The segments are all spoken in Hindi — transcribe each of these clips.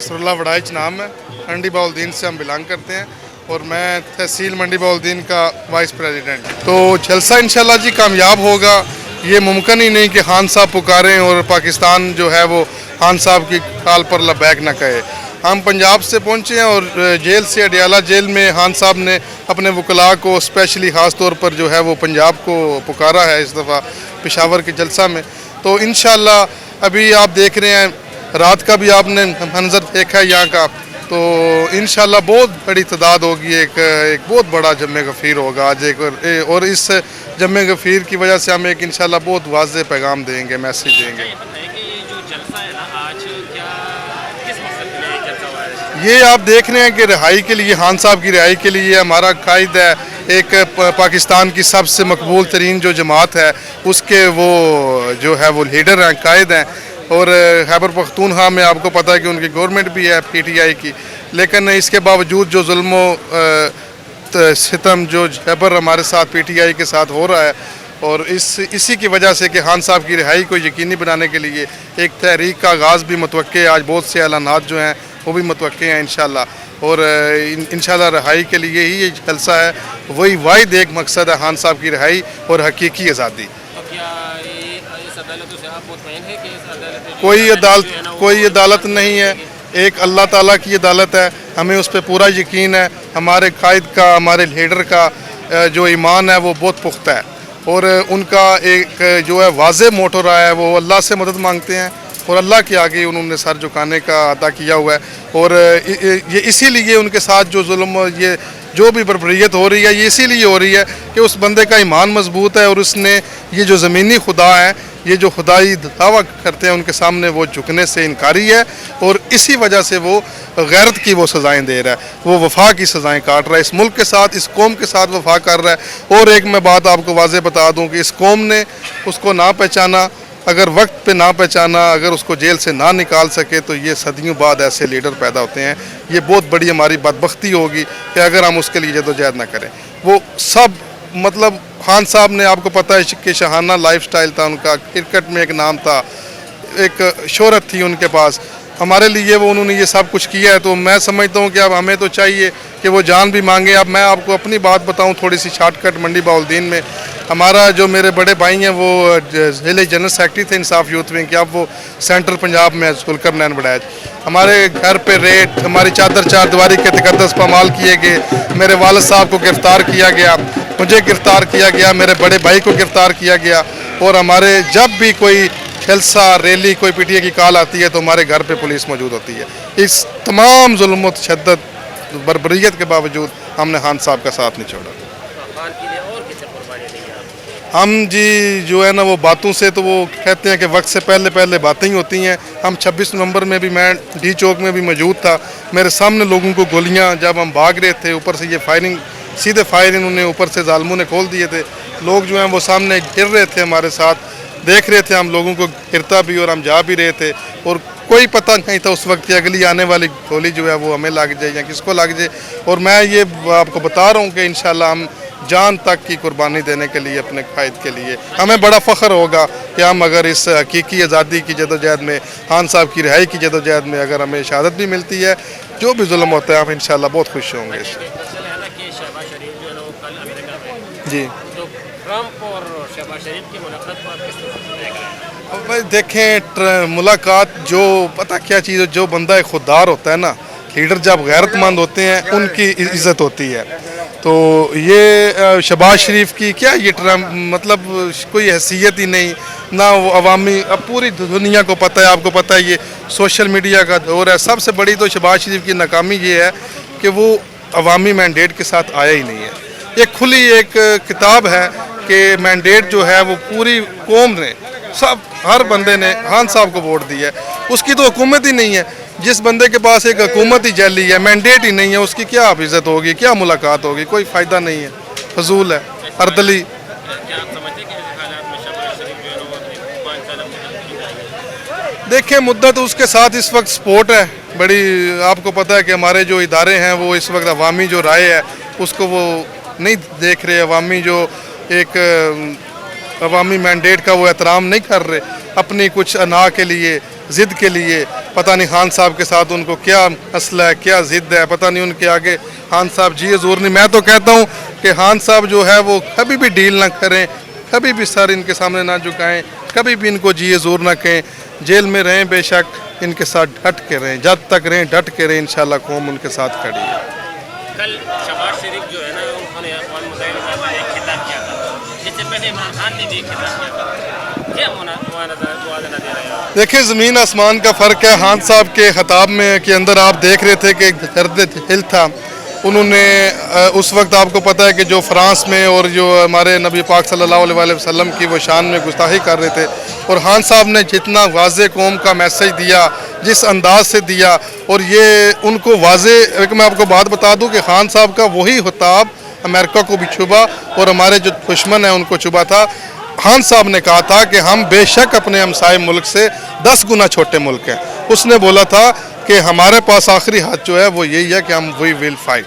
नसरुल्लाह वड़ाइच नाम है। मंडी बहाउद्दीन से हम बिलोंग करते हैं और मैं तहसील मंडी बहाउद्दीन का वाइस प्रेसिडेंट। तो जलसा इंशाल्लाह जी कामयाब होगा। ये मुमकिन ही नहीं कि खान साहब पुकारें और पाकिस्तान जो है वो खान साहब की काल पर लबैक न कहे। हम पंजाब से पहुँचे हैं और जेल से अडियाला जेल में खान साहब ने अपने वकला को स्पेशली ख़ास तौर पर जो है वो पंजाब को पुकारा है इस दफ़ा पेशावर के जलसा में। तो इंशाल्लाह अभी आप देख रहे हैं, रात का भी आपने मंजर देखा है यहाँ का, तो इंशाल्लाह बहुत बड़ी तादाद होगी। एक बहुत बड़ा जम्मे गफ़ीर होगा आज और इस जम्मे गफ़ीर की वजह से हम एक इंशाल्लाह बहुत वाज़ेह पैगाम देंगे, मैसेज देंगे। ये आप देख रहे हैं कि रिहाई के लिए, खान साहब की रिहाई के लिए हमारा कायद है। एक पाकिस्तान की सबसे मकबूल तरीन जो जमात है उसके वो जो है वो लीडर हैं, कायद हैं। और खैबर पख्तूनख्वा में आपको पता है कि उनकी गवर्नमेंट भी है PTI की, लेकिन इसके बावजूद जो जुल्म सितम जो जबर हमारे साथ PTI के साथ हो रहा है, और इसी की वजह से कि खान साहब की रिहाई को यकीनी बनाने के लिए एक तहरीक का आगाज़ भी मुतवक्के है। आज बहुत से ऐलानात जो हैं वो भी मुतवक्के हैं इंशाल्लाह, और इंशाल्लाह रिहाई के लिए ही ये जलसा है। वही वाहिद एक मकसद है खान साहब की रिहाई और हकीकी आज़ादी। कोई अदालत नहीं है, एक अल्लाह ताला की अदालत है। हमें उस पर पूरा यकीन है। हमारे कायद का, हमारे लीडर का जो ईमान है वो बहुत पुख्ता है, और उनका एक जो है वाज़ेह मोटो रहा है वो अल्लाह से मदद मांगते हैं और अल्लाह के आगे उन्होंने सर झुकाने का अदा किया हुआ है। और ये इसीलिए उनके साथ जो जुल्म, ये जो भी बर्बरियत हो रही है, ये इसीलिए हो रही है कि उस बंदे का ईमान मजबूत है और उसने ये जो ज़मीनी खुदा है, ये जो खुदाई दावा करते हैं उनके सामने वो झुकने से इनकारी है, और इसी वजह से वो गैरत की वो सज़ाएँ दे रहा है, वो वफा की सज़ाएँ काट रहा है। इस मुल्क के साथ, इस कौम के साथ वफा कर रहा है। और एक मैं बात आपको वाज़ेह बता दूँ कि इस कौम ने उसको ना पहचाना, अगर वक्त पे ना पहचाना, अगर उसको जेल से ना निकाल सके, तो ये सदियों बाद ऐसे लीडर पैदा होते हैं। ये बहुत बड़ी हमारी बदबख्ती होगी कि अगर हम उसके लिए जदोजहद ना करें। वो सब मतलब खान साहब ने, आपको पता है कि शहाना लाइफस्टाइल था उनका, क्रिकेट में एक नाम था, एक शोहरत थी उनके पास। हमारे लिए वो उन्होंने ये सब कुछ किया है, तो मैं समझता हूँ कि अब हमें तो चाहिए कि वो जान भी मांगे। अब मैं आपको अपनी बात बताऊँ थोड़ी सी शॉर्टकट। मंडी बहाउद्दीन में हमारा जो मेरे बड़े भाई हैं वो ज़िले जनरल सेक्रेटरी थे इंसाफ यूथ विंग के, अब वो सेंट्रल पंजाब में जुल्कर नैन वड़ैच। हमारे घर पे रेड, हमारी चादर चार दीवारी के तकद्दस पामाल किए गए, मेरे वालिद साहब को गिरफ़्तार किया गया, मुझे गिरफ़्तार किया गया, मेरे बड़े भाई को गिरफ़्तार किया गया। और हमारे जब भी कोई जलसा, रैली, कोई PTI की कॉल आती है तो हमारे घर पे पुलिस मौजूद होती है। इस तमाम जुल्म तशद्दुद बर्बरियत के बावजूद हमने खान साहब का साथ नहीं छोड़ा। हम जी जो है ना वो बातों से, तो वो कहते हैं कि वक्त से पहले पहले बातें ही होती हैं। हम 26 नवंबर में भी, मैं D चौक में भी मौजूद था, मेरे सामने लोगों को गोलियां, जब हम भाग रहे थे ऊपर से ये फायरिंग, सीधे फायर इन्होंने ऊपर से जालमों ने खोल दिए थे। लोग जो हैं वो सामने गिर रहे थे, हमारे साथ देख रहे थे हम लोगों को गिरता भी, और हम जा भी रहे थे, और कोई पता नहीं था उस वक्त कि अगली आने वाली गोली जो है वो हमें लग जाए या किसको लग जाए। और मैं ये आपको बता रहा हूँ कि इंशाल्लाह हम जान तक की कुर्बानी देने के लिए, अपने कायद के लिए, हमें बड़ा फ़ख्र होगा कि हम अगर इस हकीकी आज़ादी की जदोजहद में, खान साहब की रिहाई की जदोजहद में अगर हमें शहादत भी मिलती है, जो भी जुल्म होता है, हम इंशाल्लाह बहुत खुश होंगे। जी ट्रंप और शहबाज शरीफ की मुलाकात को आप किस तरह भाई देखें, मुलाकात जो पता क्या चीज़ है, जो बंदा खुददार होता है ना, लीडर जब गैरतमंद होते हैं उनकी इज़्ज़त होती है। तो ये शहबाज शरीफ की क्या, ये ट्रंप मतलब कोई हैसियत ही नहीं ना, वो अवामी, अब पूरी दुनिया को पता है, आपको पता है ये सोशल मीडिया का दौर है। सबसे बड़ी तो शहबाज शरीफ की नाकामी ये है कि वो अवामी मैंडेट के साथ आया ही नहीं है। एक खुली एक किताब है कि मैंडेट जो है वो पूरी कौम ने, सब हर बंदे ने खान साहब को वोट दिया है, उसकी तो हुकूमत ही नहीं है। जिस बंदे के पास एक हुकूमत ही जैली है, मैंडेट ही नहीं है, उसकी क्या इज़्ज़त होगी, क्या मुलाकात होगी, कोई फ़ायदा नहीं है, फजूल है, अर्दली। देखें, मुद्दत उसके साथ इस वक्त सपोर्ट है बड़ी। आपको पता है कि हमारे जो इदारे हैं वो इस वक्त अवामी जो राय है उसको वो नहीं देख रहे, अवामी जो एक अवामी मैंडेट का वो एहतराम नहीं कर रहे, अपनी कुछ अना के लिए, ज़िद के लिए पता नहीं खान साहब के साथ उनको क्या मसला है, क्या ज़िद है, पता नहीं उनके आगे खान साहब जी ज़ोर नहीं। मैं तो कहता हूँ कि खान साहब जो है वो कभी भी डील ना करें, कभी भी सर इनके सामने ना झुकाएं, कभी भी इनको जी ज़ोर ना कहें। जेल में रहें बेशक, इनके साथ डट के रहें, जब तक रहें डट के रहें, इंशाल्लाह कौम उनके साथ खड़ी है। कल शहबाज शरीफ जो है ना उन्होंने अक़वाम मुत्तहिदा में एक खिताब किया था, जिससे पहले इमरान खान ने भी एक खिताब किया था। क्या मुआवजा दे रहे हैं? देखिए ज़मीन आसमान का फ़र्क है। खान साहब के ख़ताब में के अंदर आप देख रहे थे कि दर्द दिल था। उन्होंने उस वक्त आपको पता है कि जो फ्रांस में और जो हमारे नबी पाक सल्लल्लाहु अलैहि वसल्लम की वो शान में गुस्ताखी कर रहे थे, और खान साहब ने जितना वाज़े कौम का मैसेज दिया, जिस अंदाज से दिया, और ये उनको वाज़े एक मैं आपको बात बता दूं कि खान साहब का वही खिताब अमेरिका को भी छुबा और हमारे जो दुश्मन हैं उनको छुबा था। खान साहब ने कहा था कि हम बेशक अपने हमसाए मुल्क से 10 गुना छोटे मुल्क हैं। उसने बोला था कि हमारे पास आखिरी हाथ जो है वो यही है कि हम वी विल फाइट,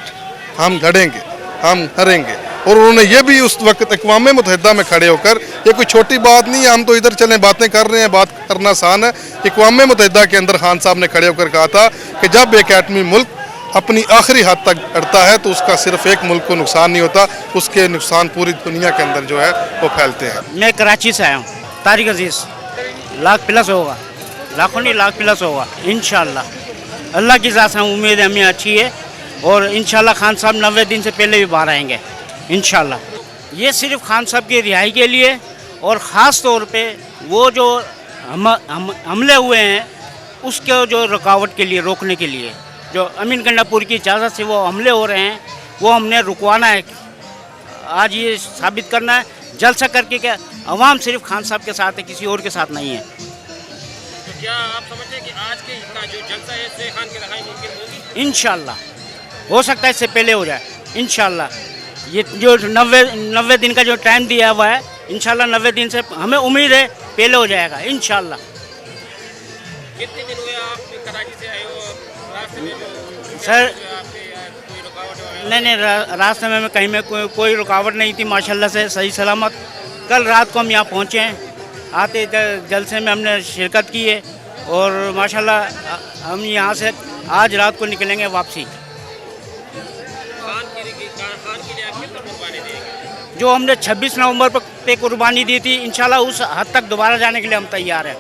हम लड़ेंगे, हम हारेंगे। और उन्होंने ये भी उस वक्त अक़वाम मुत्तहिदा में खड़े होकर, ये कोई छोटी बात नहीं है, हम तो इधर चलें बातें कर रहे हैं, बात करना आसान है। अक़वाम मुत्तहिदा के अंदर खान साहब ने खड़े होकर कहा था कि जब एक एटमी मुल्क अपनी आखिरी हद तक लड़ता है तो उसका सिर्फ एक मुल्क को नुकसान नहीं होता, उसके नुकसान पूरी दुनिया के अंदर जो है वो फैलते हैं। मैं कराची से आया हूँ। तारिक अजीज़ लाख प्लस होगा, लाखों नहीं लाख प्लस होगा इंशाल्लाह। अल्लाह की ज़ात से उम्मीद हमें अच्छी है, और इंशाल्लाह खान साहब 90 दिन से पहले भी बाहर आएंगे इंशाल्लाह। ये सिर्फ खान साहब की रिहाई के लिए, और ख़ास तौर पे वो जो हमले हुए हैं उसके जो रुकावट के लिए, रोकने के लिए, जो अमीन गंडापुर की इजाज़त से वो हमले हो रहे हैं, वो हमने रुकवाना है। आज ये साबित करना है जलसा करके कि अवाम सिर्फ खान साहब के साथ है, किसी और के साथ नहीं है। तो क्या आप समझते हैं कि आज के का जो जलसा है इससे खान की रहाई मुमकिन होगी? इंशाल्लाह हो सकता है इससे पहले हो जाए इंशाल्लाह। ये जो 90 दिन का जो टाइम दिया हुआ है, इंशाल्लाह 90 दिन से हमें उम्मीद है पहले हो जाएगा इंशाल्लाह। कितने दिन हुए आप कराची से आए हो? रास्ते में सर कोई रुकावट? नहीं, रास्ते में कहीं में कोई रुकावट नहीं थी, माशाल्लाह से सही सलामत। कल रात को हम यहाँ पहुँचे हैं, आते जलसे में हमने शिरकत की है, और माशाल्लाह हम यहाँ से आज रात को निकलेंगे वापसी। खान के लिए आप कितना कुर्बानी देंगे? जो हमने 26 नवंबर पे कुर्बानी दी थी, इंशाल्लाह उस हद तक दोबारा जाने के लिए हम तैयार हैं।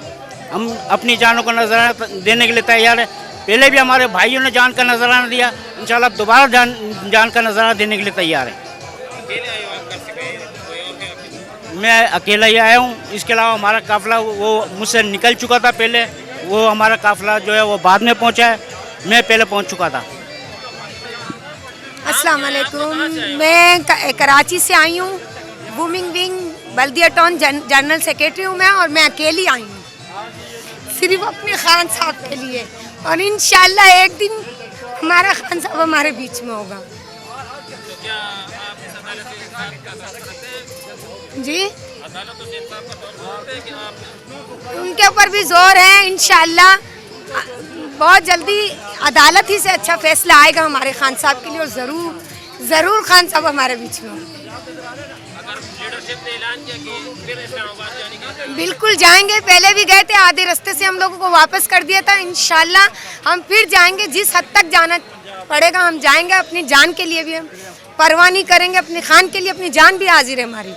हम अपनी जानों को नजराना देने के लिए तैयार हैं। पहले भी हमारे भाइयों ने जान का नजराना दिया, इंशाल्लाह दोबारा जान का नजराना देने के लिए तैयार है। अकेले आए हो आप? घर से गए? कोई और है आपके? मैं अकेला ही आया हूँ, इसके अलावा हमारा काफ़िला वो मुझसे निकल चुका था पहले, वो हमारा काफ़िला जो है वो बाद में पहुँचा है, मैं पहले पहुँच चुका था। अस्सलाम वालेकुम, मैं कराची से आई हूँ। वुमेन विंग बल्दिया टाउन जनरल सेक्रेटरी हूँ मैं, और मैं अकेली आई हूँ सिर्फ अपने खान साहब के लिए, और इंशाल्लाह एक दिन हमारा खान साहब हमारे बीच में होगा। तो क्या आप इस अदालत से इंसाफ का दौर करते हैं? जी, अदालतों से इंसाफ का दौर करते हैं कि आप? उनके ऊपर भी जोर है, इंशाल्लाह बहुत जल्दी अदालत ही से अच्छा फैसला आएगा हमारे खान साहब के लिए, और ज़रूर खान साहब हमारे बीच में होंगे। अगर लीडरशिप ने ऐलान किया कि फिर इस्लामाबाद जाने का? बिल्कुल जाएंगे, पहले भी गए थे, आधे रास्ते से हम लोगों को वापस कर दिया था। इंशाल्लाह हम फिर जाएंगे, जिस हद तक जाना पड़ेगा हम जाएंगे। अपनी जान के लिए भी हम परवाह नहीं करेंगे, अपने खान के लिए अपनी जान भी हाजिर है हमारी।